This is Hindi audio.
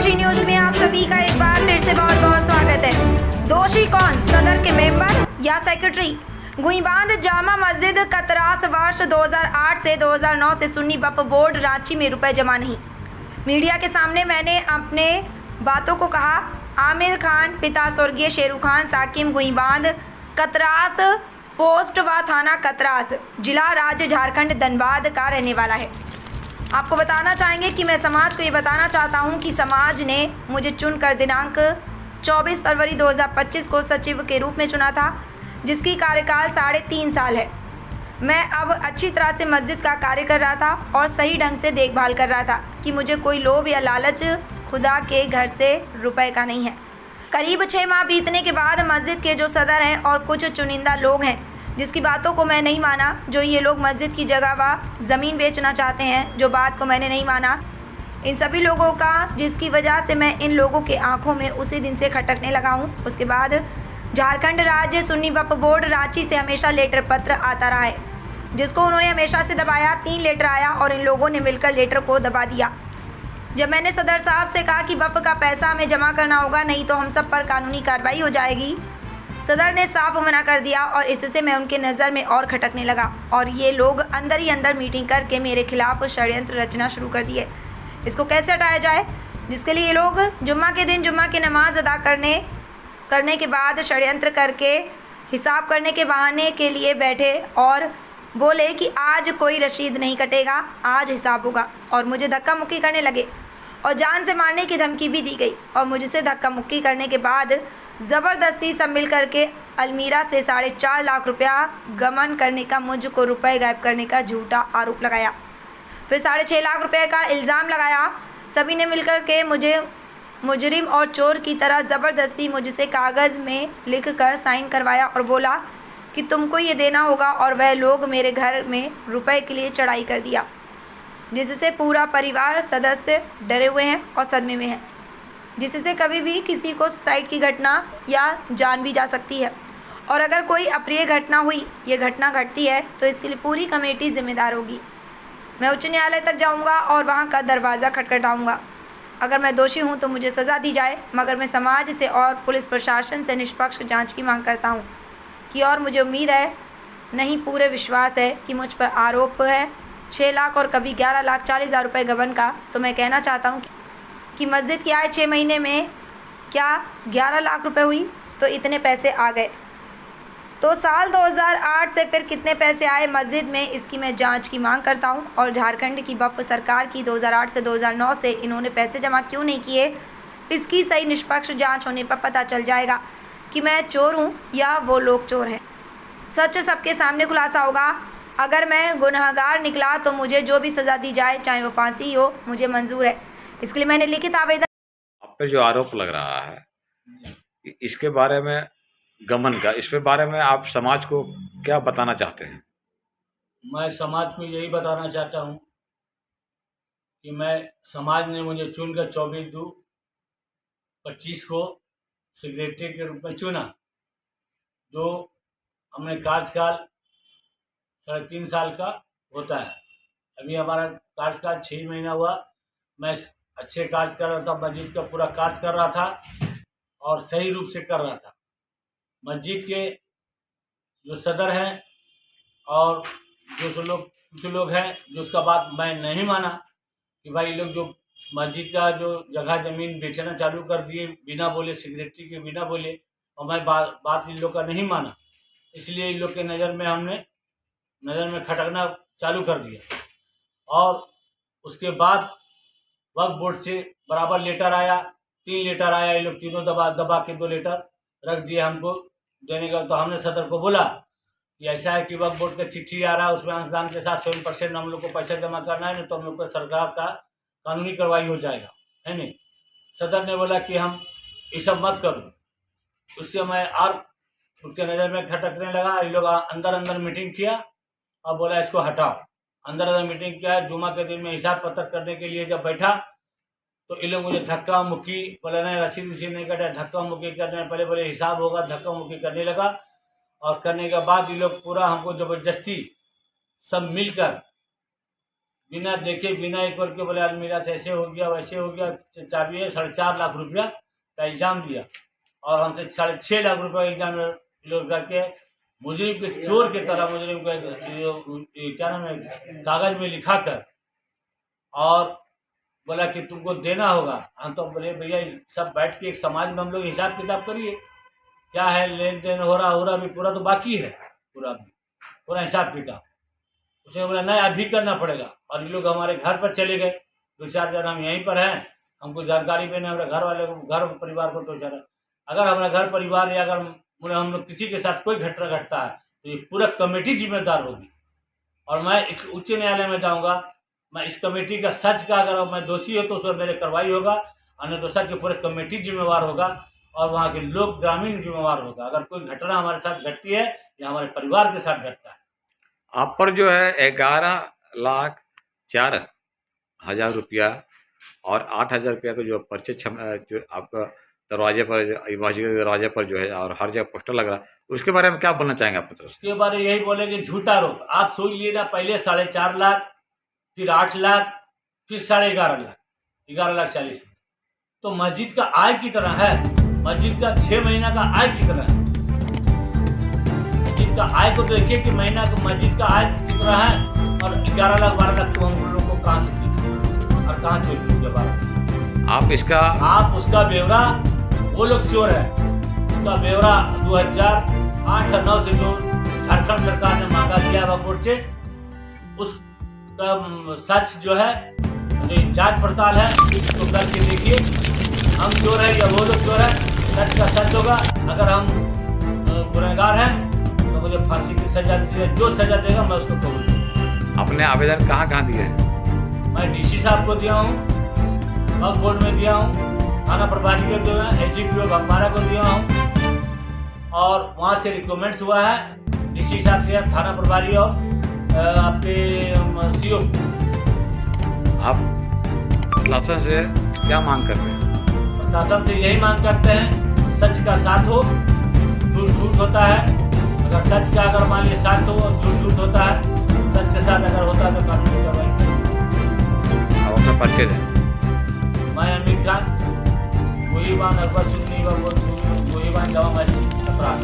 दोषी न्यूज में आप सभी का एक बार फिर से बहुत बहुत स्वागत है। दोषी कौन, सदर के मेंबर या सेक्रेटरी? गुईबांध जामा मस्जिद कतरास वर्ष 2008 से 2009 से सुन्नी वक्फ बोर्ड रांची में रुपए जमा नहीं। मीडिया के सामने मैंने अपने बातों को कहा। आमिर खान पिता स्वर्गीय शेरू खान साकिम गुईबांध कतरास पोस्ट व थाना कतरास जिला राज्य झारखंड धनबाद का रहने वाला है। आपको बताना चाहेंगे कि मैं समाज को ये बताना चाहता हूँ कि समाज ने मुझे चुनकर दिनांक 24 फरवरी 2025 को सचिव के रूप में चुना था, जिसकी कार्यकाल 3.5 साल है। मैं अब अच्छी तरह से मस्जिद का कार्य कर रहा था और सही ढंग से देखभाल कर रहा था कि मुझे कोई लोभ या लालच खुदा के घर से रुपए का नहीं है। करीब 6 माह बीतने के बाद मस्जिद के जो सदर हैं और कुछ चुनिंदा लोग हैं जिसकी बातों को मैं नहीं माना, जो ये लोग मस्जिद की जगह व ज़मीन बेचना चाहते हैं, जो बात को मैंने नहीं माना, इन सभी लोगों का जिसकी वजह से मैं इन लोगों के आंखों में उसी दिन से खटकने लगा हूँ। उसके बाद झारखंड राज्य सुन्नी वक्फ बोर्ड रांची से हमेशा लेटर पत्र आता रहा है, जिसको उन्होंने हमेशा से दबाया। 3 लेटर आया और इन लोगों ने मिलकर लेटर को दबा दिया। जब मैंने सदर साहब से कहा कि वक्फ का पैसा हमें जमा करना होगा, नहीं तो हम सब पर कानूनी कार्रवाई हो जाएगी, सदर ने साफ मना कर दिया और इससे मैं उनके नज़र में और खटकने लगा और ये लोग अंदर ही अंदर मीटिंग करके मेरे खिलाफ षड्यंत्र रचना शुरू कर दिए। इसको कैसे हटाया जाए, जिसके लिए ये लोग जुम्मा के दिन जुम्मा की नमाज अदा करने के बाद षड्यंत्र करके हिसाब करने के बहाने के लिए बैठे और बोले कि आज कोई रसीद नहीं कटेगा, आज हिसाब होगा, और मुझे धक्का मुक्की करने लगे और जान से मारने की धमकी भी दी गई। और मुझसे धक्का मुक्की करने के बाद ज़बरदस्ती सब मिल करके अलमीरा से 4.5 लाख रुपया गमन करने का, मुझको रुपए गायब करने का झूठा आरोप लगाया। फिर 6.5 लाख रुपए का इल्ज़ाम लगाया। सभी ने मिलकर के मुझे मुजरिम और चोर की तरह ज़बरदस्ती मुझसे कागज़ में लिख कर साइन करवाया और बोला कि तुमको ये देना होगा, और वह लोग मेरे घर में रुपए के लिए चढ़ाई कर दिया, जिससे पूरा परिवार सदस्य डरे हुए हैं और सदमे में हैं, जिससे कभी भी किसी को सुसाइड की घटना या जान भी जा सकती है। और अगर कोई अप्रिय घटना हुई, ये घटना घटती है, तो इसके लिए पूरी कमेटी जिम्मेदार होगी। मैं उच्च न्यायालय तक जाऊंगा और वहां का दरवाज़ा खटखटाऊंगा। अगर मैं दोषी हूं तो मुझे सज़ा दी जाए, मगर मैं समाज से और पुलिस प्रशासन से निष्पक्ष जाँच की मांग करता हूँ कि, और मुझे उम्मीद है, नहीं पूरे विश्वास है कि मुझ पर आरोप है 6 लाख और कभी 11,40,000 रुपये गबन का। तो मैं कहना चाहता हूँ कि मस्जिद की आय 6 महीने में क्या 11 लाख रुपए हुई, तो इतने पैसे आ गए। तो साल 2008 से फिर कितने पैसे आए मस्जिद में, इसकी मैं जांच की मांग करता हूं। और झारखंड की वक्फ सरकार की 2008 से 2009 से इन्होंने पैसे जमा क्यों नहीं किए, इसकी सही निष्पक्ष जांच होने पर पता चल जाएगा कि मैं चोर हूँ या वो लोग चोर हैं। सच सबके सामने खुलासा होगा। अगर मैं गुनहगार निकला तो मुझे जो भी सज़ा दी जाए, चाहे वो फांसी हो, मुझे मंजूर है। इसके लिए मैंने लिखित आवेदन। आप पे जो आरोप लग रहा है इसके बारे में, गमन का, इस पे बारे में आप समाज को क्या बताना चाहते हैं? मैं समाज को यही बताना चाहता हूँ कि मैं समाज ने मुझे चुनकर 24/2/25 को सेक्रेटरी के रूप में चुना, जो हमने कार्यकाल 3.5 साल का होता है। अभी हमारा कार्यकाल 6 महीना हुआ। मैं अच्छे कार्य कर रहा था, मस्जिद का पूरा कार्य कर रहा था और सही रूप से कर रहा था। मस्जिद के जो सदर हैं और कुछ लोग हैं जो उसका बात मैं नहीं माना कि भाई लोग जो मस्जिद का जो जगह ज़मीन बेचना चालू कर दिए बिना बोले, सेक्रेटरी के बिना बोले, और मैं बात इन लोग का नहीं माना। इसलिए इन लोग के नज़र में खटकना चालू कर दिया। और उसके बाद वक्फ बोर्ड से बराबर लेटर आया, 3 लेटर आया। ये लोग तीनों दबा के 2 लेटर रख दिए हमको देने का। तो हमने सदर को बोला कि ऐसा है कि वक्फ बोर्ड का चिट्ठी आ रहा है, उसमें अंशदान के साथ 7% हम लोग को पैसा जमा करना है, नहीं तो हम लोग को सरकार का कानूनी कार्रवाई हो जाएगा, है नहीं। सदर ने बोला कि हम ये सब मत करो। उससे मैं और उसके नज़र में खटकने लगा। ये लोग अंदर मीटिंग किया और बोला इसको हटाओ। अंदर मीटिंग किया। जुमा के दिन में हिसाब पत्र करने के लिए जब बैठा तो ये लोग मुझे धक्का मुक्की, बोला नहीं रसीद नहीं कटा, धक्का मुक्की करने, पहले बोले हिसाब होगा, धक्का मुक्की करने लगा। और करने के बाद ये लोग पूरा हमको ज़बरदस्ती सब मिलकर बिना देखे बिना एक बार के बोले अलमीरा से ऐसे हो गया वैसे हो गया, चाबी है 4.5 लाख रुपया का एग्जाम दिया और हमसे 6.5 लाख रुपया एग्जाम लोग करके मुजरिम के चोर के तरह मुजरिम को क्या नाम है कागज में लिखा कर और बोला कि तुमको देना होगा। हम तो बोले भैया सब बैठ के एक समाज में हम लोग हिसाब किताब करिए क्या है लेन देन हो रहा भी पूरा तो बाकी है, पूरा हिसाब किताब। उसने बोला नहीं अभी करना पड़ेगा और ये लोग हमारे घर पर चले गए, 2-4 जन हम यहीं पर हैं, हमको जानकारी भी नहीं, हमारे घर वाले को घर परिवार को तो चला। अगर हमारा घर परिवार या अगर हम लोग किसी के साथ कोई घटना घटता है तो ये पूरा कमेटी जिम्मेदार होगी और मैं इस उच्च न्यायालय में जाऊँगा। मैं इस कमेटी का सच का अगर मैं दोषी हो तो उस पर मेरे कार्रवाई होगा और नहीं तो सच के पूरे कमेटी जिम्मेवार होगा और वहाँ के लोग ग्रामीण जिम्मेवार होगा अगर कोई घटना हमारे साथ घटती है या हमारे परिवार के साथ घटता है। आप पर जो है 11,04,000 रुपया और 8,000 रुपया का जो पर्चे जो आपका दरवाजे पर मस्जिद के दरवाजे पर जो है और हर जगह पोस्टर लग रहा है, उसके बारे में क्या बोलना चाहेंगे आप? उसके बारे में यही बोले कि झूठा आरोप। आप सोच लिए ना, पहले 4.5 लाख, फिर 8 लाख, फिर 11.5 लाख, 11,40,000। तो मस्जिद का आय कितना है? मस्जिद का 6 महीना का आय कितना है? मस्जिद का आय को देखिए कि महीना का मस्जिद का आय कितना है और 11 लाख 12 लाख तो हम लोग को कहाँ से की और कहाँ चोरी हो गया 12? आप उसका ब्यौरा, वो लोग चोर है, उसका ब्यौरा 2008 और 9 से जो झारखंड सरकार ने मांगा किया है कोर्ट से, उसका सच जो है जो जांच पड़ताल है उसको करके देखिए हम चोर है या वो लोग चोर है, सच का सच होगा। अगर हम गुनहगार हैं तो मुझे फांसी की सजा दी, जो सजा देगा मैं उसको कबूल। आपने आवेदन कहाँ दिए हैं? मैं डीसी साहब को दिया हूँ, अब बोर्ड में दिया हूँ, थाना प्रभारी को दिया हूँ, SDPO भगमारा को दिया हूँ और वहाँ से रिकमेंड्स हुआ है डीसी साहब से, थाना प्रभारी और आपके CO। आप प्रशासन से क्या मांग करते हैं? प्रशासन से यही मांग करते हैं सच का साथ हो, झूठ होता है, अगर सच का अगर मान लीजिए साथ हो और झूठ होता है, सच के साथ अगर होता है तो कानूनी कार्रवाई। आप अपना परिचय दें। मैं अमीर खान, गोहीबान अकबर सुन्नी व गोहीबान जामा मस्जिद अपराध।